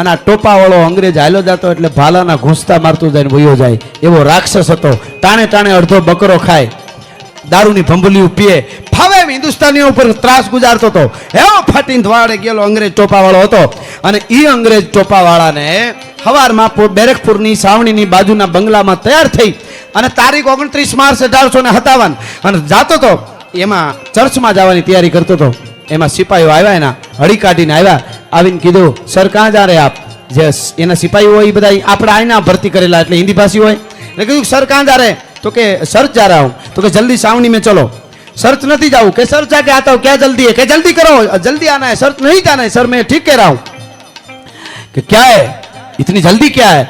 અને આ ટોપાવાળો અંગ્રેજ હાલ્યો જતો એટલે ભાલાના ઘૂંસતા મારતું જાય ને વયો જાય એવો રાક્ષસ હતો. ટાણે ટાણે અડધો બકરો ખાય, દારૂની ભંભલીઓ પીએ, ફાવે એમ હિન્દુસ્તાનીઓ ઉપર ત્રાસ ગુજારતો હતો. એવો ફાટીને ધવાડે ગયેલો અંગ્રેજ ટોપાવાળો હતો. અને એ અંગ્રેજ ટોપાવાળાને સવારમાં બેરકપુરની સાવણીની બાજુના બંગલામાં તૈયાર થઈ અને તારીખ 29 માર્ચ 1857 અને જાતો હતો. એમાં ચર્ચમાં જવાની તૈયારી કરતો હતો. એમાં સિપાહીઓ આવ્યા, એના હળી કાઢીને આવ્યા, આવીને કીધું સર ક્યાં જા રહે આપ? જે એના સિપાહીઓ હોય એ બધા આપણા આઈના ભરતી કરેલા એટલે હિન્દી ભાષી હોય. એટલે કીધું સર ક્યાં જા રહે? તો કે सर्च जा रहा हूँ. तो कि जल्दी सावनी में चलो. सर्च नहीं जाऊँ के सर्च जाके आता हूँ. क्या जल्दी है? कि जल्दी करो, जल्दी आना है. सर्च नहीं जाना है सर, मैं ठीक कह रहा हूँ. कि क्या है इतनी जल्दी क्या है?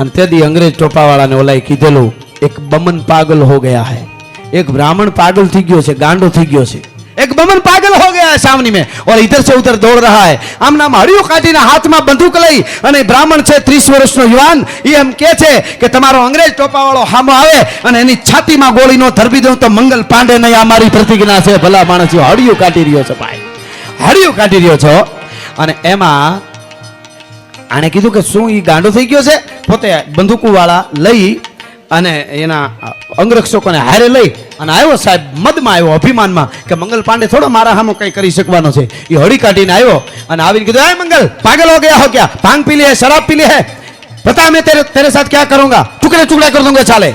अंत्यदी अंग्रेज टोपा वाला ने ओला कीधेलू एक बमन पागल हो गया है, एक ब्राह्मण पागल थी गयो छे, गांडो थी गयो छे, एक बमन पागल हो गया है सावनी में और इधर से उधर दौड़ रहा है. आम नाम हड़ियो काटीने हाथ में बंदूक लई અને બ્રાહ્મણ છે 30 વર્ષનો યુવાન એ એમ કહે છે કે તમારો અંગ્રેજ ટોપાવાળો હામો આવે અને એની છાતીમાં ગોળીનો ધરબી દઉં તો મંગલ પાંડે નહીં, આ મારી પ્રતિજ્ઞા છે. ભલા માણસ હડિયું કાઢી રહ્યો છે ભાઈ, હડિયું કાઢી રહ્યો છો. અને એમાં આણે કીધું કે શું એ ગાંડો થઈ ગયો છે? પોતે બંદૂકવાળા લઈ અને એના અંગરક્ષકોને હારે લઈ અને આવ્યો સાહેબ, મદમાં આવ્યો, અભિમાનમાં કે મંગલ પાંડે થોડો મારા સામો કઈ કરી શકવાનો છે. એ હળી કાઢીને આવ્યો અને આવીને કીધું એ મંગલ પાગલ હો ગયા હો क्या? भांग पी ली है, शराब पी ली है, बता मैं तेरे साथ क्या करूंगा, टुकड़े टुकड़ा कर दूंगा चाले.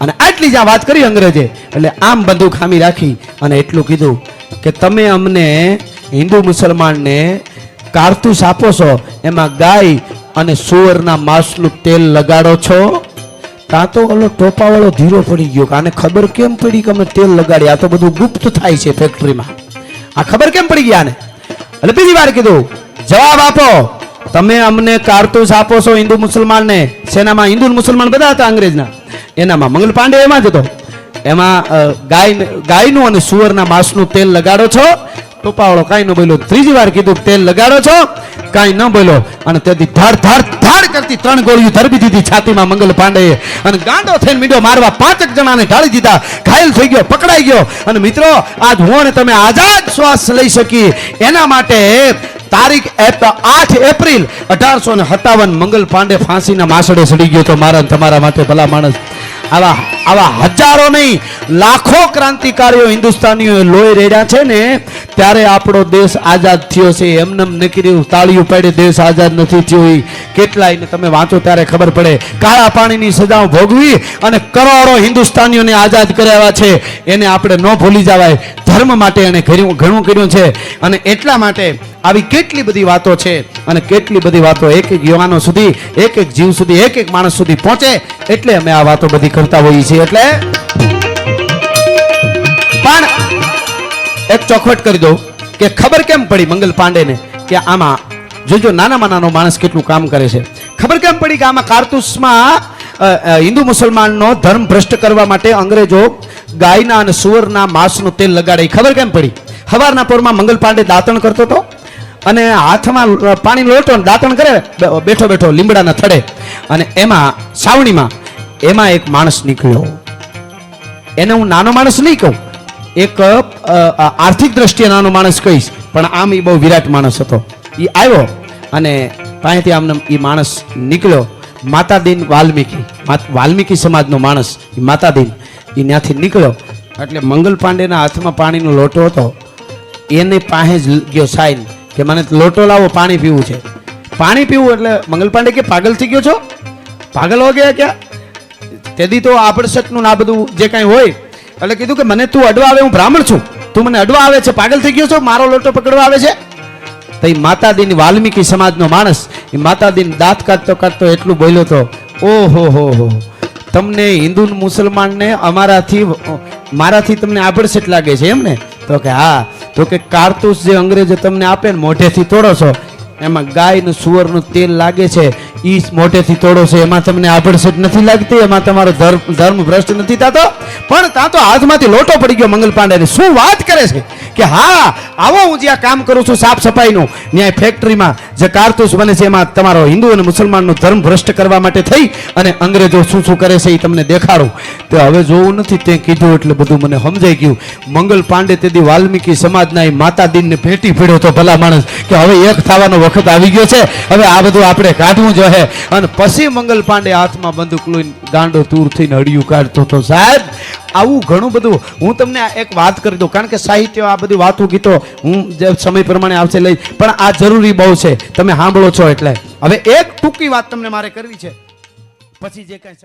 અને આટલી જ વાત કરી અંગ્રેજે. એટલે આમ બંદૂક ખામી રાખી અને એટલું કીધું કે તમે અમને હિન્દુ મુસલમાનને કારતૂસ આપો છો, એમાં ગાય અને સુવરના માંસનું તેલ લગાડો છો. ત્યાં તો ઓલો ટોપાવાળો ધીરો પડી ગયો કે આને ખબર કેમ પડી કે અમે તેલ લગાડી? આ તો બધું ગુપ્ત થાય છે ફેક્ટરીમાં, આ ખબર કેમ પડી ગયા આને? એટલે બીજી વાર કીધું જવાબ આપો, તમે અમને કારતૂસ આપો છો હિન્દુ મુસલમાનને. સેનામાં હિન્દુ મુસલમાન બધા હતા અંગ્રેજના. એનામાં મંગલ પાંડે એમાં જ હતો. એમાં ગાયનું અને સુવરના માંસનું તેલ લગાડો છો. ટોપાવાળો કાંઈ ન બોલ્યો. ત્રીજી વાર કીધું તેલ લગાડો છો, કાંઈ ન બોલ્યો. અને તેથી ધાડ ધાડ ધાડ કરતી 3 ગોળીઓ ધરબી દીધી છાતીમાં મંગલ પાંડેએ અને ગાંડો થઈને મીડો મારવા 5 જણાને ઢાળી દીધા. ઘાયલ થઈ ગયો, પકડાઈ ગયો. અને મિત્રો આજ હું અને તમે આઝાદ શ્વાસ લઈ શકી એના માટે તારીખ 8 એપ્રિલ 1857 મંગલ પાંડે ફાંસીના માસડે સડી ગયો તો મારા તમારા માટે. ભલા માણસ, આવા હજારો નહીં લાખો ક્રાંતિકારીઓ હિન્દુસ્તાનીઓ લોહી રેડ્યા છે ને ત્યારે આપણો દેશ આઝાદ થયો છે. એમને નીકળ્યું તાળીઓ પાડે દેશ આઝાદ નથી થયો. કેટલાય તમે વાંચો ત્યારે ખબર પડે. કાળા પાણીની સજાઓ ભોગવી અને કરોડો હિન્દુસ્તાનીઓને આઝાદ કરાવ્યા છે. એને આપણે ન ભૂલી જવાય. ધર્મ માટે એને ઘણું કર્યું છે. અને એટલા માટે આવી કેટલી બધી વાતો છે અને કેટલી બધી વાતો એક એક યુવાનો સુધી, એક એક જીવ સુધી, એક એક માણસ સુધી પહોંચે એટલે અમે આ વાતો બધી કરતા હોઈએ છીએ. એટલે પણ એક ચોખવટ કરી દઉં કે ખબર કેમ પડી મંગલ પાંડેને કે આમાં જોજો નાનામાં નાનો માણસ કેટલું કામ કરે છે. ખબર કેમ પડી કે આમાં કારતૂસમાં હિન્દુ મુસલમાનનો ધર્મ ભ્રષ્ટ કરવા માટે અંગ્રેજો ગાયના અને સુવરના માંસનું તેલ લગાડે. ખબર કેમ પડી? સવારના પોરમાં મંગલ પાંડે દાંતણ કરતો હતો અને હાથમાં પાણી લોટો દાંતણ કરે બેઠો બેઠો લીમડાના થડે. અને એમાં સાવણીમાં એમાં એક માણસ નીકળ્યો. એને હું નાનો માણસ નહીં કહું, એક આર્થિક દ્રષ્ટિએ નાનો માણસ કહીશ, પણ આમ એ બહુ વિરાટ માણસ હતો. એ આવ્યો અને પાસેથી આમને એ માણસ નીકળ્યો. માતાદીન વાલ્મીકી સમાજનો માણસ એ માતાદીન એ ત્યાંથી નીકળ્યો. એટલે મંગલ પાંડેના હાથમાં પાણીનો લોટો હતો. એને પાસે જ ગયો સાઈન કે મને લોટો લાવો, પાણી પીવું છે. પાણી પીવું એટલે મંગલ પાંડે કે પાગલ થઈ ગયો છો? પાગલ હો ગયા ક્યાં? તેથી તો આપડસટનું આ બધું જે કાંઈ હોય એટલે કીધું કે મને તું અડવા આવે, હું બ્રાહ્મણ છું, તું મને અડવા આવે છે, પાગલ થઈ ગયો છો, મારો લોટો પકડવા આવે છે? તો એ માતાદીન વાલ્મીકી સમાજનો માણસ એ માતાદીન દાંત કાઢતો કાઢતો એટલું બોલ્યો હતો, ઓહો હો, તમને હિન્દુ મુસલમાનને મારાથી તમને આભડસેટ લાગે છે એમ ને? તો કે હા. તો કે કારતૂસ જે અંગ્રેજો તમને આપે ને મોઢેથી તોડો છો, એમાં ગાયનું સુવરનું તેલ લાગે છે, એ મોઢેથી તોડો છો, એમાં તમને આભડસેટ નથી લાગતી? એમાં તમારો ધર્મ ભ્રષ્ટ નથી થતો? પણ ત્યાં તો હાથમાંથી લોટો પડી ગયો મંગલ પાંડેને. શું વાત કરે છે કે હા આવો હું જ્યાં કામ કરું છું સાફ સફાઈનું ન્યાય ફેક્ટરીમાં જે કારતૂસ બને છે એમાં તમારો હિન્દુ અને મુસલમાનનો ધર્મ ભ્રષ્ટ કરવા માટે થઈ અને અંગ્રેજો શું શું કરે છે એ તમને દેખાડું તો હવે જોવું નથી તે કીધું એટલે બધું મને સમજાઈ ગયું. મંગલ પાંડે તેથી વાલ્મીકી સમાજના એ માતા દીનને ભેટી પડ્યો તો ભલા માણસ કે હવે એક થવાનો વખત આવી ગયો છે, હવે આ બધું આપણે કાઢવું જોઈએ. અને પછી મંગલ પાંડે હાથમાં બંદૂક લઈને ગાંડો તૂર થઈને હડિયું કાઢતો હતો. સાહેબ આવું ઘણું બધું હું તમને એક વાત કરી દઉં, કારણ કે સાહિત્ય આ બધી વાતો ગીતો હું જે સમય પ્રમાણે આવશે લઈ, પણ આ જરૂરી બહુ છે, તમે સાંભળો છો એટલે. હવે એક ટૂંકી વાત તમને મારે કરવી છે, પછી જે કાંઈ